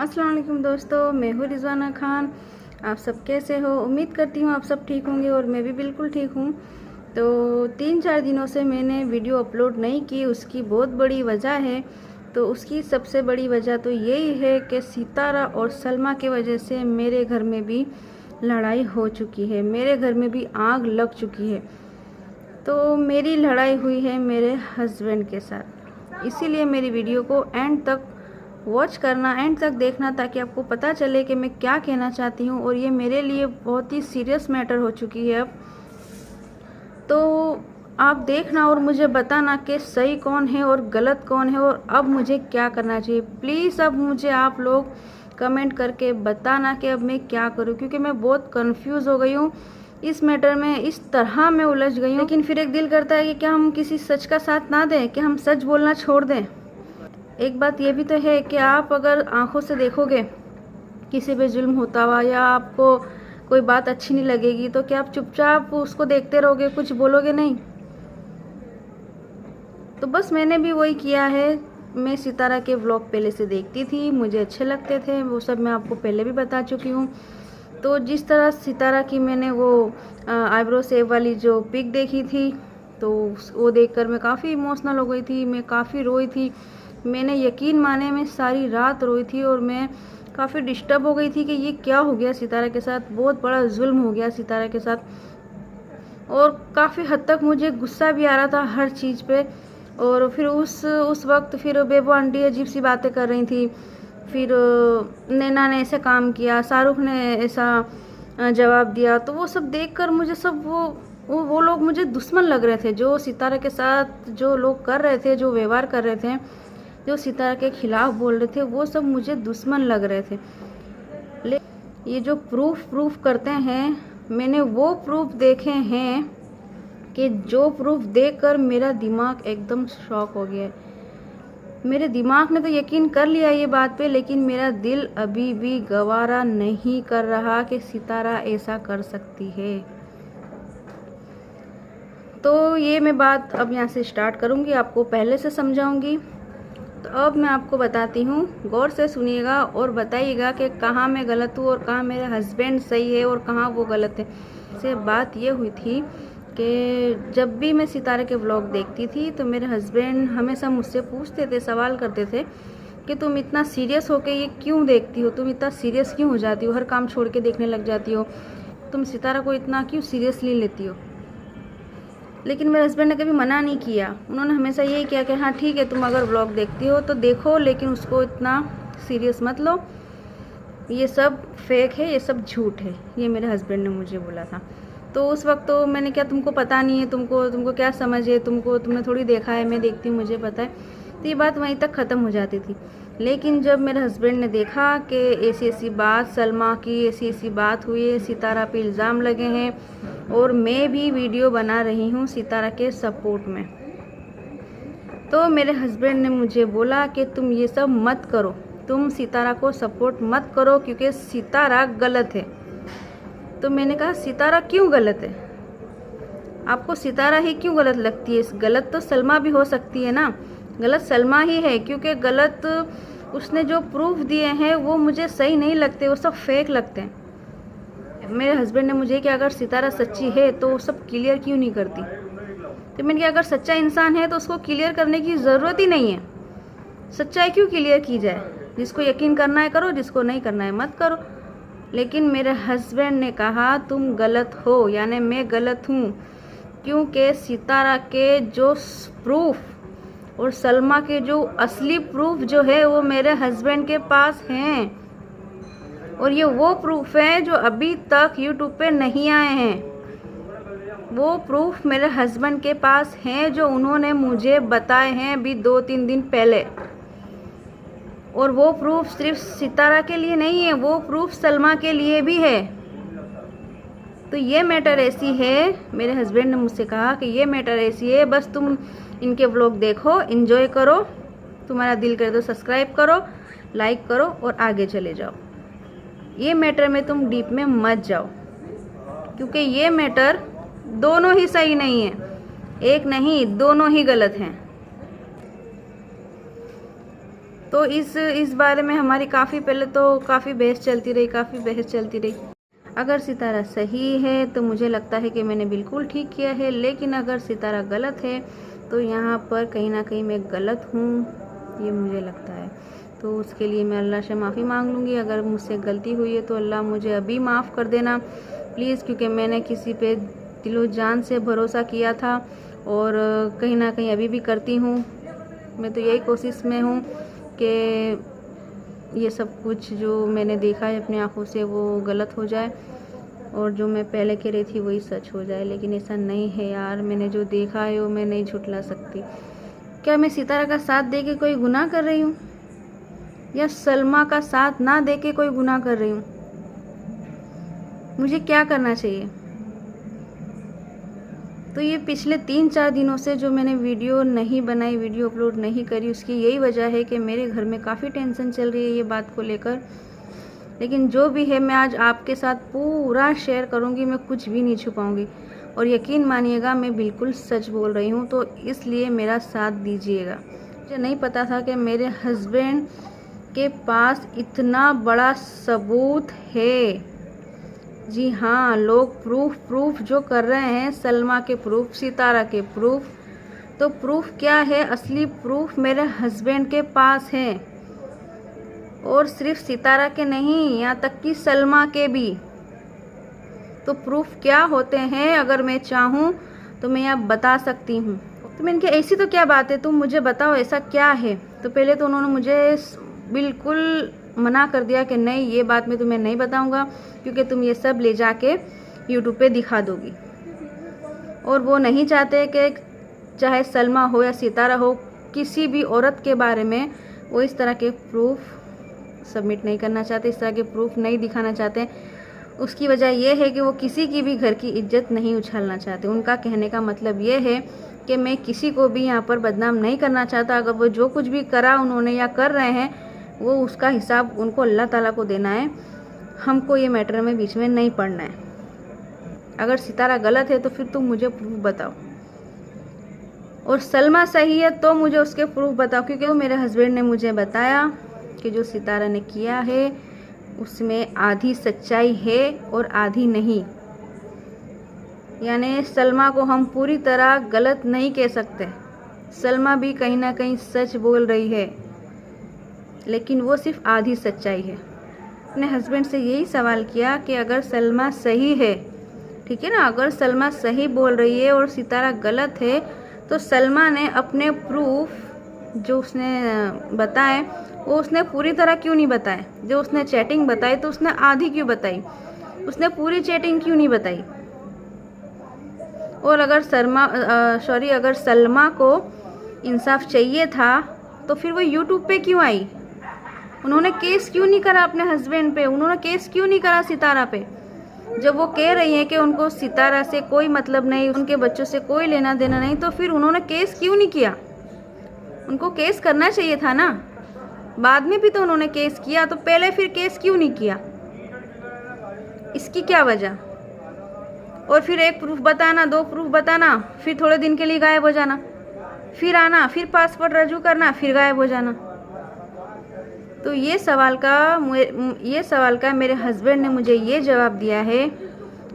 अस्सलाम वालेकुम दोस्तों, मैं हूँ रिजवाना खान। आप सब कैसे हो? उम्मीद करती हूँ आप सब ठीक होंगे और मैं भी बिल्कुल ठीक हूँ। तो 3-4 दिनों से मैंने वीडियो अपलोड नहीं की, उसकी बहुत बड़ी वजह है। तो उसकी सबसे बड़ी वजह तो यही है कि सितारा और सलमा के वजह से मेरे घर में भी लड़ाई हो चुकी है, मेरे घर में भी आग लग चुकी है। तो मेरी लड़ाई हुई है मेरे हस्बैंड के साथ, इसीलिए मेरी वीडियो को एंड तक वॉच करना, एंड तक देखना, ताकि आपको पता चले कि मैं क्या कहना चाहती हूँ। और ये मेरे लिए बहुत ही सीरियस मैटर हो चुकी है अब। तो आप देखना और मुझे बताना कि सही कौन है और गलत कौन है और अब मुझे क्या करना चाहिए। प्लीज़ अब मुझे आप लोग कमेंट करके बताना कि अब मैं क्या करूँ, क्योंकि मैं बहुत कंफ्यूज हो गई हूँ इस मैटर में। इस तरह मैं उलझ गई हूँ। लेकिन फिर एक दिल करता है कि क्या हम किसी सच का साथ ना दें, कि हम सच बोलना छोड़ दें। एक बात ये भी तो है कि आप अगर आंखों से देखोगे किसी पे जुल्म होता हुआ, या आपको कोई बात अच्छी नहीं लगेगी, तो क्या आप चुपचाप उसको देखते रहोगे, कुछ बोलोगे नहीं? तो बस मैंने भी वही किया है। मैं सितारा के व्लॉग पहले से देखती थी, मुझे अच्छे लगते थे, वो सब मैं आपको पहले भी बता चुकी हूँ। तो जिस तरह सितारा की मैंने वो आईब्रो सेव वाली जो पिक देखी थी, तो वो देखकर मैं काफ़ी इमोशनल हो गई थी, मैं काफ़ी रोई थी। मैंने यकीन माने मैं सारी रात रोई थी और मैं काफ़ी डिस्टर्ब हो गई थी कि ये क्या हो गया सितारा के साथ, बहुत बड़ा जुल्म हो गया सितारा के साथ। और काफ़ी हद तक मुझे गुस्सा भी आ रहा था हर चीज़ पे। और फिर उस वक्त फिर बेबो आंटी अजीब सी बातें कर रही थी। फिर नैना ने ऐसे काम किया, शाहरुख ने ऐसा जवाब दिया। तो वो सब देखकर मुझे सब वो लोग मुझे दुश्मन लग रहे थे। जो सितारा के साथ जो लोग कर रहे थे, जो व्यवहार कर रहे थे, जो सितारा के खिलाफ बोल रहे थे, वो सब मुझे दुश्मन लग रहे थे। ये जो प्रूफ करते हैं, मैंने वो प्रूफ देखे हैं कि जो प्रूफ देखकर मेरा दिमाग एकदम शॉक हो गया है। मेरे दिमाग ने तो यकीन कर लिया ये बात पे, लेकिन मेरा दिल अभी भी गवारा नहीं कर रहा कि सितारा ऐसा कर सकती है। तो ये मैं बात अब यहाँ से स्टार्ट करूँगी, आपको पहले से समझाऊँगी। तो अब मैं आपको बताती हूँ, गौर से सुनिएगा और बताइएगा कि कहाँ मैं गलत हूँ और कहाँ मेरा हस्बैंड सही है और कहाँ वो गलत है। से बात ये हुई थी कि जब भी मैं सितारे के व्लॉग देखती थी तो मेरे हस्बैंड हमेशा मुझसे पूछते थे, सवाल करते थे कि तुम इतना सीरियस होके ये क्यों देखती हो, तुम इतना सीरियस क्यों हो जाती हो, हर काम छोड़ के देखने लग जाती हो, तुम सितारा को इतना क्यों सीरियसली लेती हो। लेकिन मेरे हस्बैंड ने कभी मना नहीं किया। उन्होंने हमेशा यही किया कि हाँ ठीक है, तुम अगर व्लॉग देखती हो तो देखो, लेकिन उसको इतना सीरियस मत लो, ये सब फेक है, ये सब झूठ है। ये मेरे हस्बैंड ने मुझे बोला था। तो उस वक्त तो मैंने क्या, तुमको पता नहीं है, तुमको क्या समझ है, तुमने थोड़ी देखा है, मैं देखती हूँ, मुझे पता है। तो ये बात वहीं तक ख़त्म हो जाती थी। लेकिन जब मेरे हस्बैंड ने देखा कि ऐसी बात, सलमा की ऐसी बात हुई है, सितारा पे इल्ज़ाम लगे हैं और मैं भी वीडियो बना रही हूँ सितारा के सपोर्ट में, तो मेरे हस्बैंड ने मुझे बोला कि तुम ये सब मत करो, तुम सितारा को सपोर्ट मत करो, क्योंकि सितारा गलत है। तो मैंने कहा सितारा क्यों गलत है? आपको सितारा ही क्यों गलत लगती है? गलत तो सलमा भी हो सकती है ना, गलत सलमा ही है, क्योंकि गलत उसने जो प्रूफ दिए हैं वो मुझे सही नहीं लगते, वो सब फेक लगते हैं। मेरे हस्बैंड ने मुझे कि अगर सितारा सच्ची है तो वो सब क्लियर क्यों नहीं करती। तो मैंने कहा अगर सच्चा इंसान है तो उसको क्लियर करने की ज़रूरत ही नहीं है, सच्चाई क्यों क्लियर की जाए। जिसको यकीन करना है करो, जिसको नहीं करना है मत करो। लेकिन मेरे हस्बैंड ने कहा तुम गलत हो, यानी मैं गलत हूँ, क्योंकि सितारा के जो प्रूफ और सलमा के जो असली प्रूफ जो है वो मेरे हस्बैंड के पास हैं। और ये वो प्रूफ है जो अभी तक यूट्यूब पे नहीं आए हैं। वो प्रूफ मेरे हस्बैंड के पास हैं जो उन्होंने मुझे बताए हैं अभी 2-3 दिन पहले। और वो प्रूफ सिर्फ सितारा के लिए नहीं है, वो प्रूफ सलमा के लिए भी है। तो ये मैटर ऐसी है, मेरे हस्बैंड ने मुझसे कहा कि ये मैटर ऐसी है, बस तुम इनके व्लॉग देखो, एंजॉय करो, तुम्हारा दिल करे तो सब्सक्राइब करो, लाइक करो और आगे चले जाओ। ये मैटर में तुम डीप में मत जाओ, क्योंकि ये मैटर दोनों ही सही नहीं है, एक नहीं, दोनों ही गलत हैं। तो इस बारे में हमारी पहले तो काफ़ी बहस चलती रही। अगर सितारा सही है तो मुझे लगता है कि मैंने बिल्कुल ठीक किया है, लेकिन अगर सितारा गलत है तो यहाँ पर कहीं ना कहीं मैं गलत हूँ, ये मुझे लगता है। तो उसके लिए मैं अल्लाह से माफ़ी मांग लूँगी। अगर मुझसे गलती हुई है तो अल्लाह मुझे अभी माफ़ कर देना प्लीज़, क्योंकि मैंने किसी पे दिलो जान से भरोसा किया था और कहीं ना कहीं अभी भी करती हूँ। मैं तो यही कोशिश में हूँ कि ये सब कुछ जो मैंने देखा है अपनी आँखों से वो गलत हो जाए और जो मैं पहले कह रही थी वही सच हो जाए, लेकिन ऐसा नहीं है यार। मैंने जो देखा है वो मैं नहीं झुठला सकती। क्या मैं सितारा का साथ दे के कोई गुनाह कर रही हूँ या सलमा का साथ ना दे के कोई गुनाह कर रही हूँ? मुझे क्या करना चाहिए? तो ये पिछले 3-4 दिनों से जो मैंने वीडियो नहीं बनाई, वीडियो अपलोड नहीं करी, उसकी यही वजह है कि मेरे घर में काफ़ी टेंशन चल रही है ये बात को लेकर। लेकिन जो भी है मैं आज आपके साथ पूरा शेयर करूंगी, मैं कुछ भी नहीं छुपाऊंगी और यकीन मानिएगा मैं बिल्कुल सच बोल रही हूँ, तो इसलिए मेरा साथ दीजिएगा। मुझे नहीं पता था कि मेरे हस्बैंड के पास इतना बड़ा सबूत है। जी हाँ, लोग प्रूफ जो कर रहे हैं, सलमा के प्रूफ, सितारा के प्रूफ, तो प्रूफ क्या है? असली प्रूफ मेरे हस्बैंड के पास है और सिर्फ सितारा के नहीं, यहाँ तक कि सलमा के भी। तो प्रूफ क्या होते हैं अगर मैं चाहूँ तो मैं यहाँ बता सकती हूँ। तो मैंने कहा ऐसी तो क्या बात है, तुम मुझे बताओ ऐसा क्या है। तो पहले तो उन्होंने मुझे बिल्कुल मना कर दिया कि नहीं, ये बात मैं तुम्हें नहीं बताऊंगा क्योंकि तुम ये सब ले जाके यूट्यूब पे दिखा दोगी। और वो नहीं चाहते कि चाहे सलमा हो या सितारा हो, किसी भी औरत के बारे में वो इस तरह के प्रूफ सबमिट नहीं करना चाहते, इस तरह के प्रूफ नहीं दिखाना चाहते। उसकी वजह यह है कि वो किसी की भी घर की इज्जत नहीं उछालना चाहते। उनका कहने का मतलब ये है कि मैं किसी को भी यहाँ पर बदनाम नहीं करना चाहता। अगर वो जो कुछ भी करा उन्होंने या कर रहे हैं, वो उसका हिसाब उनको अल्लाह ताला को देना है। हमको ये मैटर में बीच में नहीं पड़ना है। अगर सितारा गलत है तो फिर तुम मुझे प्रूफ बताओ, और सलमा सही है तो मुझे उसके प्रूफ बताओ, क्योंकि वो मेरे हस्बैंड ने मुझे बताया कि जो सितारा ने किया है उसमें आधी सच्चाई है और आधी नहीं। यानी सलमा को हम पूरी तरह गलत नहीं कह सकते। सलमा भी कहीं ना कहीं सच बोल रही है, लेकिन वो सिर्फ आधी सच्चाई है। अपने हस्बैंड से यही सवाल किया कि अगर सलमा सही है, ठीक है ना, अगर सलमा सही बोल रही है और सितारा गलत है, तो सलमा ने अपने प्रूफ जो उसने बताए वो उसने पूरी तरह क्यों नहीं बताए। जो उसने चैटिंग बताई तो उसने आधी क्यों बताई, उसने पूरी चैटिंग क्यों नहीं बताई। और अगर अगर सलमा को इंसाफ चाहिए था तो फिर वो यूट्यूब पे क्यों आई? उन्होंने केस क्यों नहीं करा अपने हस्बैंड पे? उन्होंने केस क्यों नहीं करा सितारा पे? जब वो कह रही हैं कि उनको सितारा से कोई मतलब नहीं, उनके बच्चों से कोई लेना देना नहीं, तो फिर उन्होंने केस क्यों नहीं किया? उनको केस करना चाहिए था ना। बाद में भी तो उन्होंने केस किया, तो पहले फिर केस क्यों नहीं किया? इसकी क्या वजह? और फिर एक प्रूफ बताना, 2 प्रूफ बताना, फिर थोड़े दिन के लिए गायब हो जाना, फिर आना, फिर पासपोर्ट रजू करना, फिर गायब हो जाना। तो ये सवाल का मेरे हस्बैंड ने मुझे ये जवाब दिया है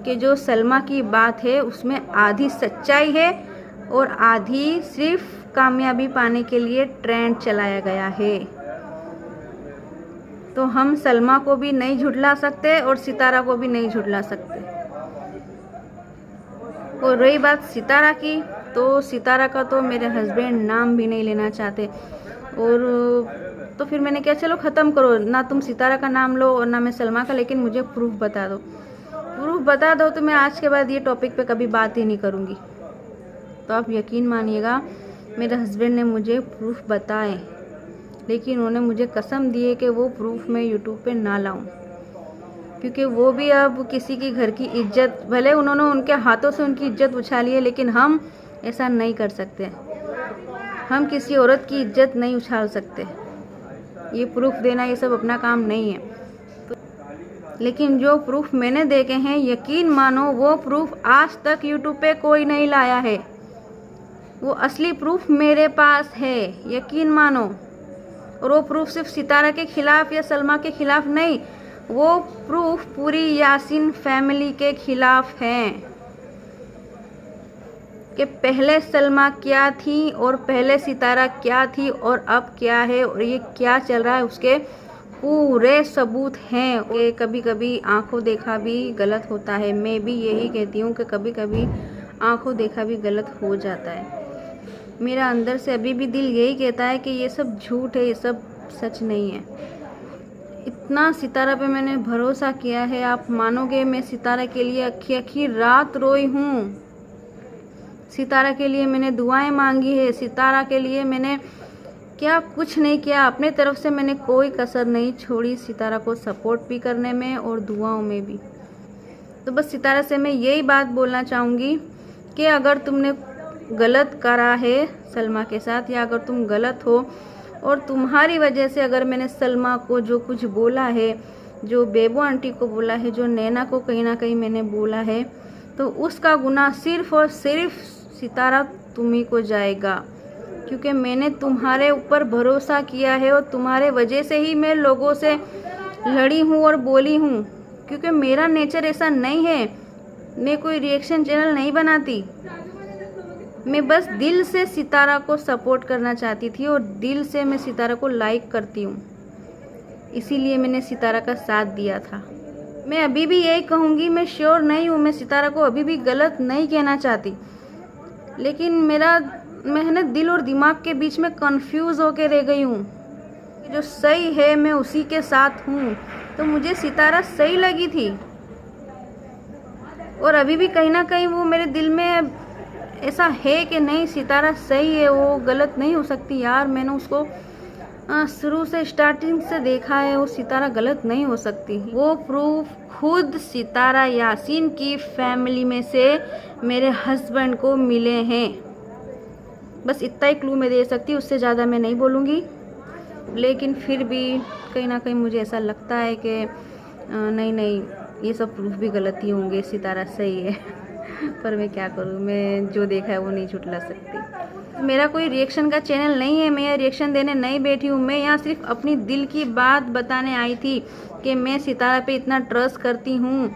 कि जो सलमा की बात है उसमें आधी सच्चाई है और आधी सिर्फ कामयाबी पाने के लिए ट्रेंड चलाया गया है। तो हम सलमा को भी नहीं झुठला सकते और सितारा को भी नहीं झुठला सकते। और रही बात सितारा की, तो सितारा का तो मेरे हस्बैंड नाम भी नहीं लेना चाहते। और तो फिर मैंने कहा चलो ख़त्म करो, ना तुम सितारा का नाम लो और ना मैं सलमा का, लेकिन मुझे प्रूफ बता दो। प्रूफ बता दो तो मैं आज के बाद ये टॉपिक पे कभी बात ही नहीं करूँगी। तो आप यकीन मानिएगा मेरे हस्बैंड ने मुझे प्रूफ बताए, लेकिन उन्होंने मुझे कसम दी है कि वो प्रूफ मैं यूट्यूब पे ना लाऊं, क्योंकि वो भी अब किसी की घर की इज्जत, भले उन्होंने उनके हाथों से उनकी इज्जत उछाली है, लेकिन हम ऐसा नहीं कर सकते। हम किसी औरत की इज्जत नहीं उछाल सकते। ये प्रूफ देना ये सब अपना काम नहीं है। लेकिन जो प्रूफ मैंने देखे हैं, यकीन मानो वो प्रूफ आज तक यूट्यूब पे कोई नहीं लाया है। वो असली प्रूफ मेरे पास है, यकीन मानो। और वो प्रूफ सिर्फ सितारा के खिलाफ या सलमा के खिलाफ नहीं, वो प्रूफ पूरी यासीन फैमिली के खिलाफ हैं कि पहले सलमा क्या थी और पहले सितारा क्या थी और अब क्या है और ये क्या चल रहा है, उसके पूरे सबूत हैं। कि कभी कभी आंखों देखा भी गलत होता है। मैं भी यही कहती हूँ कि कभी कभी आंखों देखा भी गलत हो जाता है। मेरा अंदर से अभी भी दिल यही कहता है कि ये सब झूठ है, ये सब सच नहीं है। इतना सितारा पे मैंने भरोसा किया है, आप मानोगे, मैं सितारा के लिए अक्खी रात रोई हूँ। सितारा के लिए मैंने दुआएं मांगी है, सितारा के लिए मैंने क्या कुछ नहीं किया, अपने तरफ से मैंने कोई कसर नहीं छोड़ी सितारा को सपोर्ट भी करने में और दुआओं में भी। तो बस सितारा से मैं यही बात बोलना चाहूँगी कि अगर तुमने गलत करा है सलमा के साथ, या अगर तुम गलत हो और तुम्हारी वजह से अगर मैंने सलमा को जो कुछ बोला है, जो बेबो आंटी को बोला है, जो नैना को कहीं ना कहीं मैंने बोला है, तो उसका गुनाह सिर्फ और सिर्फ सितारा तुम्ही को जाएगा। क्योंकि मैंने तुम्हारे ऊपर भरोसा किया है और तुम्हारे वजह से ही मैं लोगों से लड़ी हूँ और बोली हूँ। क्योंकि मेरा नेचर ऐसा नहीं है, मैं कोई रिएक्शन चैनल नहीं बनाती, मैं बस दिल से सितारा को सपोर्ट करना चाहती थी और दिल से मैं सितारा को लाइक करती हूँ, इसीलिए मैंने सितारा का साथ दिया था। मैं अभी भी यही कहूँगी, मैं श्योर नहीं हूँ, मैं सितारा को अभी भी गलत नहीं कहना चाहती, लेकिन मैं दिल और दिमाग के बीच में कंफ्यूज होके रह गई हूँ। जो सही है मैं उसी के साथ हूँ। तो मुझे सितारा सही लगी थी और अभी भी कहीं ना कहीं वो मेरे दिल में ऐसा है कि नहीं, सितारा सही है, वो गलत नहीं हो सकती। यार मैंने उसको शुरू से स्टार्टिंग से देखा है, वो सितारा गलत नहीं हो सकती। वो प्रूफ खुद सितारा यासीन की फैमिली में से मेरे हस्बैंड को मिले हैं। बस इतना ही क्लू मैं दे सकती हूँ, उससे ज़्यादा मैं नहीं बोलूँगी। लेकिन फिर भी कहीं ना कहीं मुझे ऐसा लगता है कि नहीं ये सब प्रूफ भी गलत ही होंगे, सितारा सही है। पर मैं क्या करूँ, मैं जो देखा है वो नहीं झुठला सकती। मेरा कोई रिएक्शन का चैनल नहीं है, मैं यहाँ रिएक्शन देने नहीं बैठी हूँ। मैं यहाँ सिर्फ अपनी दिल की बात बताने आई थी कि मैं सितारा पे इतना ट्रस्ट करती हूँ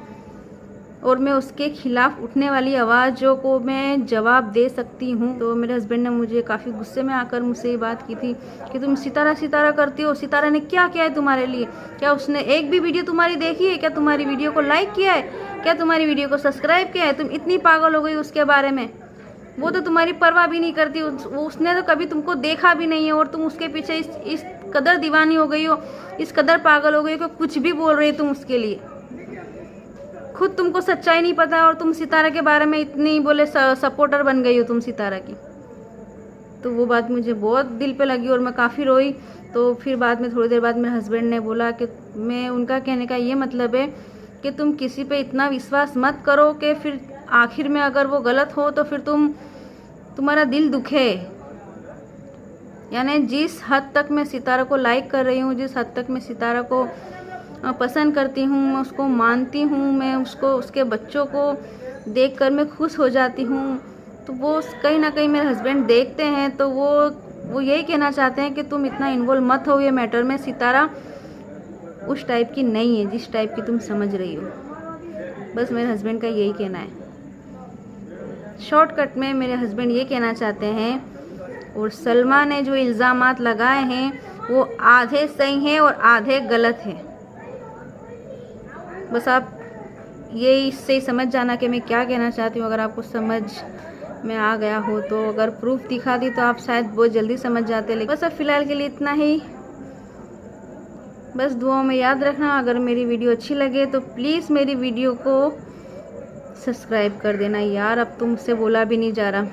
और मैं उसके खिलाफ उठने वाली आवाज़ों को मैं जवाब दे सकती हूँ। तो मेरे हस्बैंड ने मुझे काफ़ी गुस्से में आकर मुझसे ये बात की थी कि तुम सितारा करती हो, सितारा ने क्या किया है तुम्हारे लिए? क्या उसने एक भी वीडियो तुम्हारी देखी है? क्या तुम्हारी वीडियो को लाइक किया है? क्या तुम्हारी वीडियो को सब्सक्राइब किया है? तुम इतनी पागल हो गई उसके बारे में, वो तो तुम्हारी परवाह भी नहीं करती, उसने तो कभी तुमको देखा भी नहीं है और तुम उसके पीछे इस कदर दीवानी हो गई हो, इस कदर पागल हो गई हो कि कुछ भी बोल रही तुम उसके लिए। खुद तुमको सच्चाई नहीं पता और तुम सितारा के बारे में इतनी बोले सपोर्टर बन गई हो तुम सितारा की। तो वो बात मुझे बहुत दिल पे लगी और मैं काफ़ी रोई। तो फिर बाद में थोड़ी देर बाद मेरे हस्बैंड ने बोला कि मैं उनका कहने का ये मतलब है कि तुम किसी पे इतना विश्वास मत करो कि फिर आखिर में अगर वो गलत हो तो फिर तुम्हारा दिल दुखे। यानी जिस हद तक मैं सितारा को लाइक कर रही हूँ, जिस हद तक मैं सितारा को पसंद करती हूँ, मैं उसको मानती हूँ, मैं उसके बच्चों को देखकर मैं खुश हो जाती हूँ, तो वो कहीं ना कहीं मेरे हस्बैंड देखते हैं तो वो यही कहना चाहते हैं कि तुम इतना इन्वॉल्व मत हो ये मैटर में। सितारा उस टाइप की नहीं है जिस टाइप की तुम समझ रही हो। बस मेरे हस्बैंड का यही कहना है। शॉर्टकट में मेरे हस्बैंड ये कहना चाहते हैं, और सलमा ने जो इल्ज़ामात लगाए हैं वो आधे सही हैं और आधे गलत हैं। बस आप ये इससे समझ जाना कि मैं क्या कहना चाहती हूँ। अगर आपको समझ में आ गया हो तो, अगर प्रूफ दिखा दी तो आप शायद बहुत जल्दी समझ जाते। लेकिन बस अब फ़िलहाल के लिए इतना ही। बस दुआओं में याद रखना। अगर मेरी वीडियो अच्छी लगे तो प्लीज़ मेरी वीडियो को सब्सक्राइब कर देना। यार अब तुमसे बोला भी नहीं जा रहा,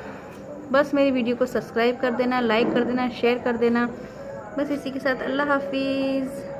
बस मेरी वीडियो को सब्सक्राइब कर देना, लाइक कर देना, शेयर कर देना। बस इसी के साथ अल्लाह हाफिज़।